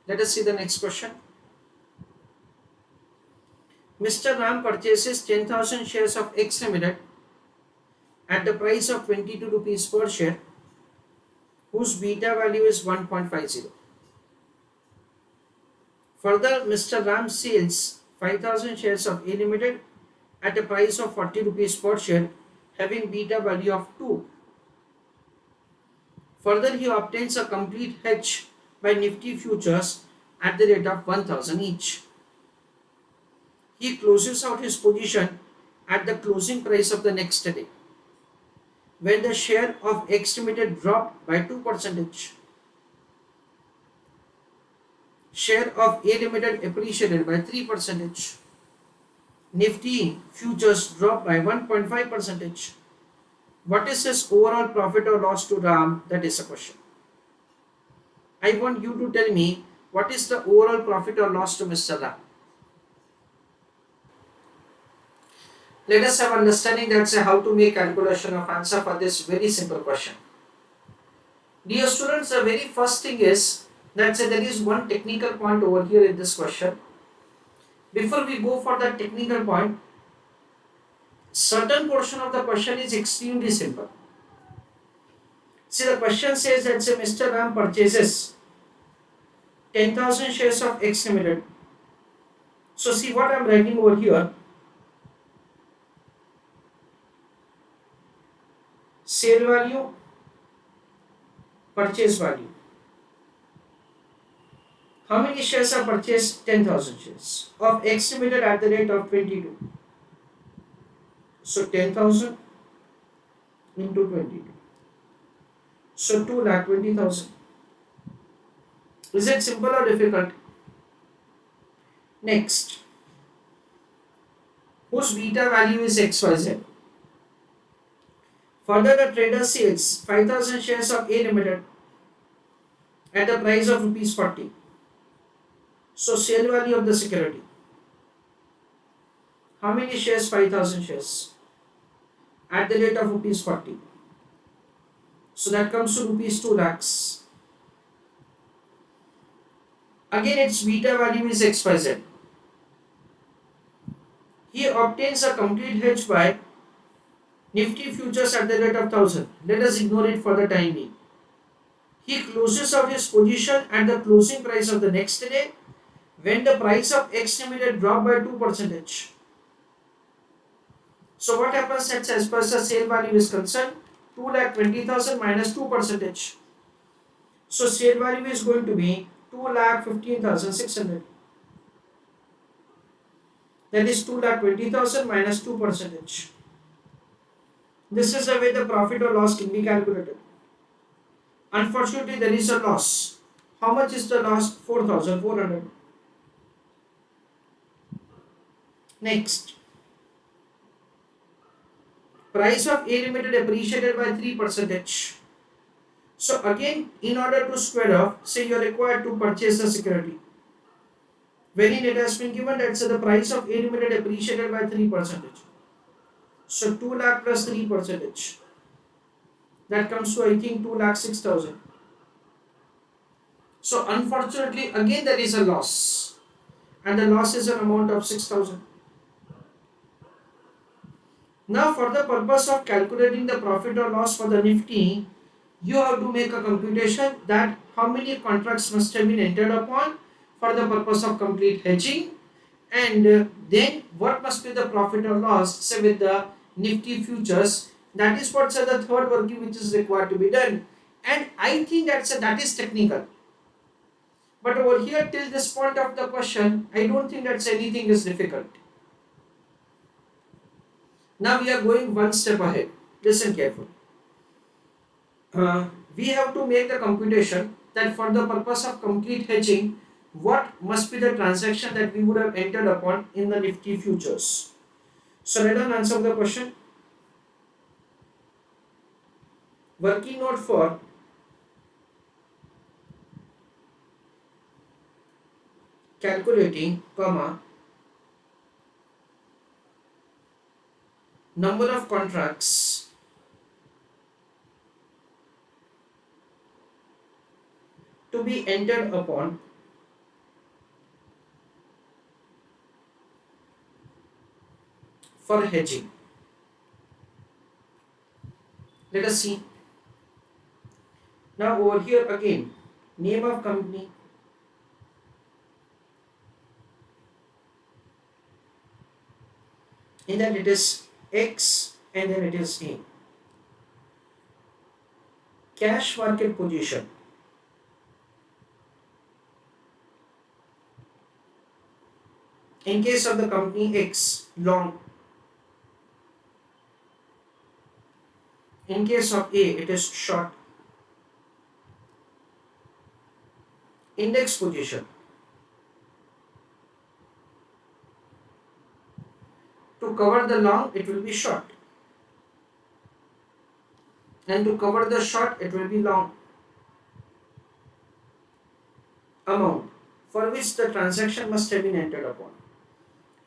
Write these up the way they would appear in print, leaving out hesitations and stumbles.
Let us see the next question. Mr. Ram purchases 10,000 shares of X Ltd at the price of 22 rupees per share, whose beta value is 1.50. Further, Mr. Ram sells 5,000 shares of A Ltd at a price of 40 rupees per share, having beta value of 2. Further, he obtains a complete hedge by Nifty futures at the rate of 1,000 each. He closes out his position at the closing price of the next day, when the share of X Ltd dropped by 2%. Share of A Ltd appreciated by 3%. Nifty futures dropped by 1.5%. What is his overall profit or loss to Ram? That is a question. I want you to tell me what is the overall profit or loss to Mr. Ram. Let us have understanding that's how to make calculation of answer for this very simple question. Dear students, the very first thing is that there is one technical point over here in this question. Before we go for that technical point, certain portion of the question is extremely simple. See, the question says that Mr. Ram purchases 10,000 shares of X Ltd. So see what I am writing over here. Sale value, purchase value. How many shares are purchased? 10,000 shares of X Ltd at the rate of 22. So 10,000 into 22. So 2,20,000. Is it simple or difficult? Next, whose beta value is XYZ? Further, the trader sells 5,000 shares of A Ltd at the price of rupees 40. So sale value of the security. How many shares? 5,000 shares at the rate of rupees 40. So that comes to rupees 2 lakhs. Again, its beta value is XYZ. He obtains a complete hedge by Nifty futures at the rate of 1,000. Let us ignore it for the time being. He closes out his position at the closing price of the next day, when the price of X Ltd dropped by 2%. So what happens as far as the sale value is concerned? 2,20,000 minus 2%. So sale value is going to be 2,15,600. That is 2,20,000 minus 2%. This is the way the profit or loss can be calculated. Unfortunately, there is a loss. How much is the loss? 4,400. Next, price of A Ltd appreciated by 3%. So again, in order to square off, say you are required to purchase the security. Wherein it has been given that the price of A Ltd appreciated by 3%. So 2 lakh plus 3%. That comes to, I think, 2,06,000. So unfortunately, again there is a loss. And the loss is an amount of 6,000. Now, for the purpose of calculating the profit or loss for the Nifty, you have to make a computation that how many contracts must have been entered upon for the purpose of complete hedging, and then what must be the profit or loss, say, with the Nifty futures. That is what's the third working which is required to be done, and I think that is technical. But over here, till this point of the question, I don't think that anything is difficult. Now we are going one step ahead. Listen carefully. We have to make the computation that for the purpose of complete hedging, what must be the transaction that we would have entered upon in the Nifty futures. So let us answer the question. Working note for calculating, number of contracts to be entered upon for hedging. Let us see. Now over here again, name of company, and then it is X and then it is A. Cash market position. In case of the company X, long. In case of A, it is short. Index position. To cover the long, it will be short. And to cover the short, it will be long. Amount for which the transaction must have been entered upon.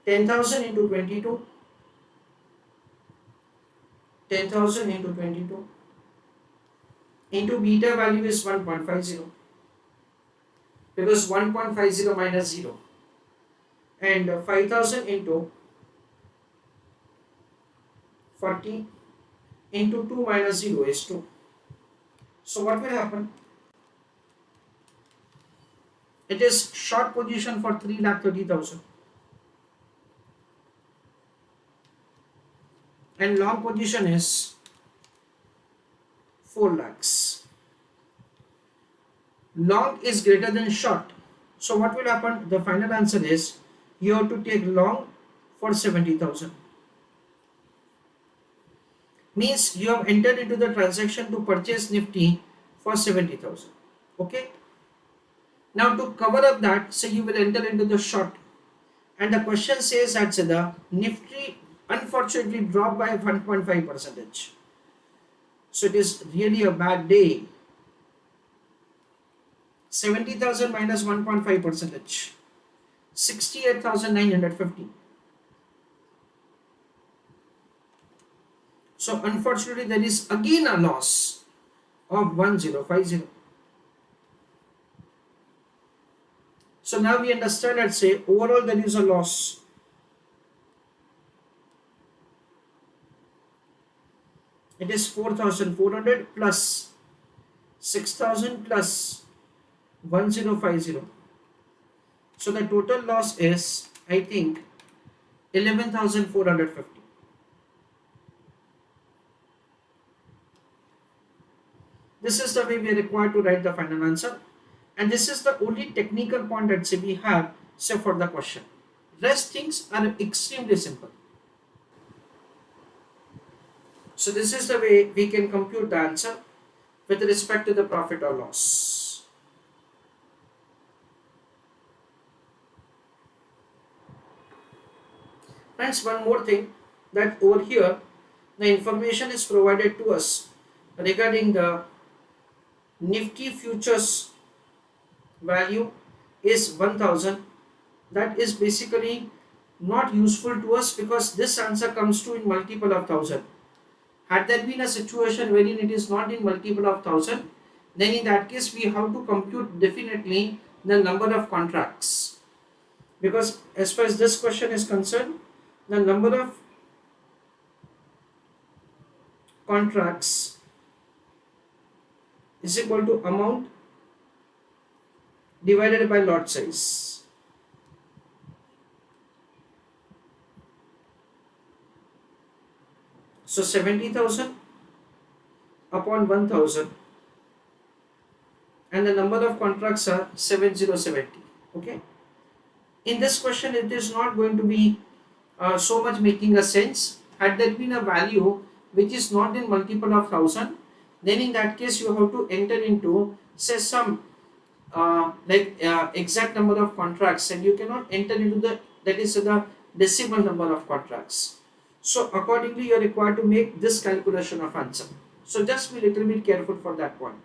10,000 into 22. 10,000 into 22. Into beta value is 1.50. Because 1.50 minus 0. And 5,000 into 40 into 2 minus 0 is 2. So what will happen? It is short position for 3,30,000 and long position is 4 lakhs. Long is greater than short. So what will happen? The final answer is you have to take long for 70,000. Means you have entered into the transaction to purchase Nifty for 70,000. Okay. Now to cover up that, say you will enter into the short, and the question says that the Nifty unfortunately dropped by 1.5%. So it is really a bad day. 70,000 minus 1.5%, 68,950. So unfortunately there is again a loss of 1050. So now we understand that say overall there is a loss. It is 4,400 plus 6,000 plus 1050. So the total loss is, I think, 11,450. This is the way we are required to write the final answer, and this is the only technical point that say we have say for the question. Rest things are extremely simple. So this is the way we can compute the answer with respect to the profit or loss. Friends, one more thing, that over here the information is provided to us regarding the Nifty futures value is 1000. That is basically not useful to us because this answer comes to in multiple of 1000. Had there been a situation wherein it is not in multiple of 1000, then in that case we have to compute definitely the number of contracts, because as far as this question is concerned, the number of contracts is equal to amount divided by lot size. So 70,000 upon 1000, and the number of contracts are 7070. Okay. In this question, it is not going to be so much making a sense. Had there been a value which is not in multiple of 1000, then in that case you have to enter into say some exact number of contracts, and you cannot enter into the decimal number of contracts. So accordingly you are required to make this calculation of answer. So just be little bit careful for that point.